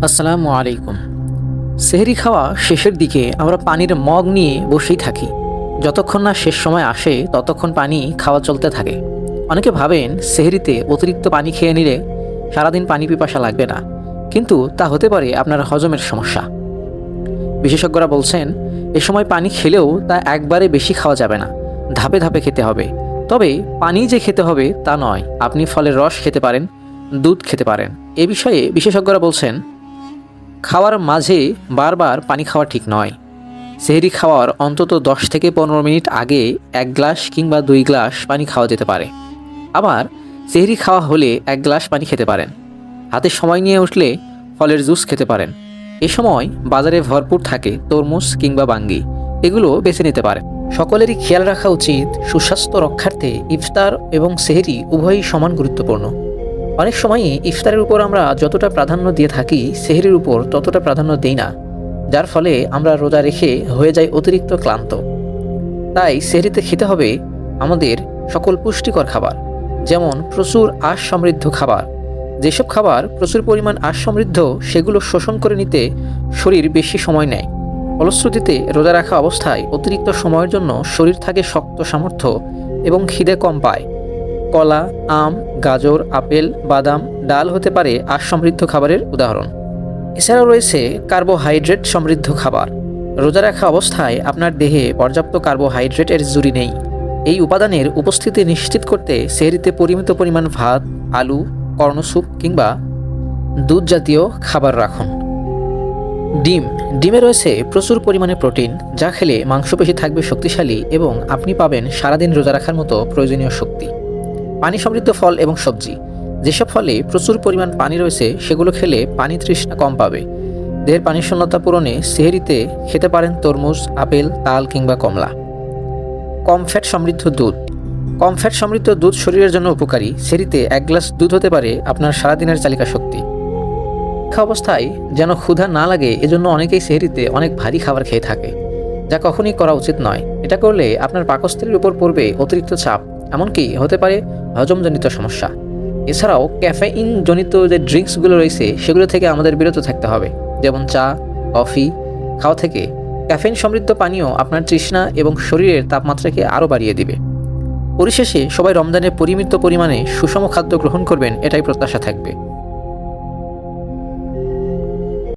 আসসালামু আলাইকুম। সেহরি খাওয়া শেষের দিকে আমরা পানির মগ নিয়ে বসেই থাকি। যতক্ষণ না শেষ সময় আসে ততক্ষণ পানি খাওয়া চলতে থাকে। অনেকে ভাবেন সেহরিতে অতিরিক্ত পানি খেয়ে নিলে সারাদিন পানি পিপাসা লাগবে না, কিন্তু তা হতে পারে আপনার হজমের সমস্যা। বিশেষজ্ঞরা বলছেন এ সময় পানি খেলেও তা একবারে বেশি খাওয়া যাবে না, ধাপে ধাপে খেতে হবে। তবে পানি যে খেতে হবে তা নয়, আপনি ফলের রস খেতে পারেন, দুধ খেতে পারেন। এ বিষয়ে বিশেষজ্ঞরা বলছেন খাওয়ার মাঝে বারবার পানি খাওয়া ঠিক নয়। সেহরি খাওয়ার অন্তত 10 থেকে 15 মিনিট আগে 1 গ্লাস কিংবা 2 গ্লাস পানি খাওয়া যেতে পারে। আবার সেহরি খাওয়া হলে 1 গ্লাস পানি খেতে পারেন। হাতে সময় নিয়ে উঠলে ফলের জুস খেতে পারেন। এ সময় বাজারে ভরপুর থাকে তরমুজ কিংবা বাঙ্গি, এগুলো বেছে নিতে পারেন। সকলেরই খেয়াল রাখা উচিত সুস্বাস্থ্য রক্ষার্থে ইফতার এবং সেহরি উভয়ই সমান গুরুত্বপূর্ণ। অনেক সময়ই ইফতারের উপর আমরা যতটা প্রাধান্য দিয়ে থাকি সেহরির উপর ততটা প্রাধান্য দিই না, যার ফলে আমরা রোজা রেখে হয়ে যাই অতিরিক্ত ক্লান্ত। তাই সেহরিতে খেতে হবে আমাদের সকল পুষ্টিকর খাবার, যেমন প্রচুর আঁশ সমৃদ্ধ খাবার। যেসব খাবার প্রচুর পরিমাণ আঁশ সমৃদ্ধ সেগুলো শোষণ করে নিতে শরীর বেশি সময় নেয়। ফলশ্রুতিতে রোজা রাখা অবস্থায় অতিরিক্ত সময়ের জন্য শরীর থাকে শক্ত সামর্থ্য এবং খিদে কম পায়। কলা, আম, গাজর, আপেল, বাদাম, ডাল হতে পারে আঁশ সমৃদ্ধ খাবারের উদাহরণ। এছাড়াও রয়েছে কার্বোহাইড্রেট সমৃদ্ধ খাবার। রোজা রাখা অবস্থায় আপনার দেহে পর্যাপ্ত কার্বোহাইড্রেটের জুড়ি নেই। এই উপাদানের উপস্থিতি নিশ্চিত করতে সেহরিতে পরিমিত পরিমাণ ভাত, আলু, কর্নস্যুপ কিংবা দুধ জাতীয় খাবার রাখুন। ডিমে রয়েছে প্রচুর পরিমাণে প্রোটিন, যা খেলে মাংসপেশি থাকবে শক্তিশালী এবং আপনি পাবেন সারাদিন রোজা রাখার মতো প্রয়োজনীয় শক্তি। পানি সমৃদ্ধ ফল এবং সবজি। যেসব ফলে প্রচুর পরিমাণ পানি রয়েছে সেগুলো খেলে পানি তৃষ্ণা কম পাবে। দেহের পানি শূন্যতা পূরণে সেহরিতে খেতে পারেন তরমুজ, আপেল, তাল কিংবা কমলা। কম ফ্যাট সমৃদ্ধ দুধ। কম ফ্যাট সমৃদ্ধ দুধ শরীরের জন্য উপকারী। সেহরিতে 1 গ্লাস দুধ হতে পারে আপনার সারাদিনের চালিকা শক্তি। অবস্থায় যেন ক্ষুধা না লাগে এজন্য অনেকেই সেহরিতে অনেক ভারী খাবার খেয়ে থাকে, যা কখনোই করা উচিত নয়। এটা করলে আপনার পাকস্থলীর উপর পড়বে অতিরিক্ত চাপ, এমনকি হতে পারে হজমজনিত সমস্যা। এছাড়াও ক্যাফেইন জনিত যে ড্রিঙ্কসগুলো রয়েছে সেগুলো থেকে আমাদের বিরত থাকতে হবে, যেমন চা, কফি খাওয়া থেকে। ক্যাফেইন সমৃদ্ধ পানীয় আপনার তৃষ্ণা এবং শরীরের তাপমাত্রাকে আরও বাড়িয়ে দিবে। পরিশেষে সবাই রমজানে পরিমিত পরিমাণে সুষম খাদ্য গ্রহণ করবেন, এটাই প্রত্যাশা থাকবে।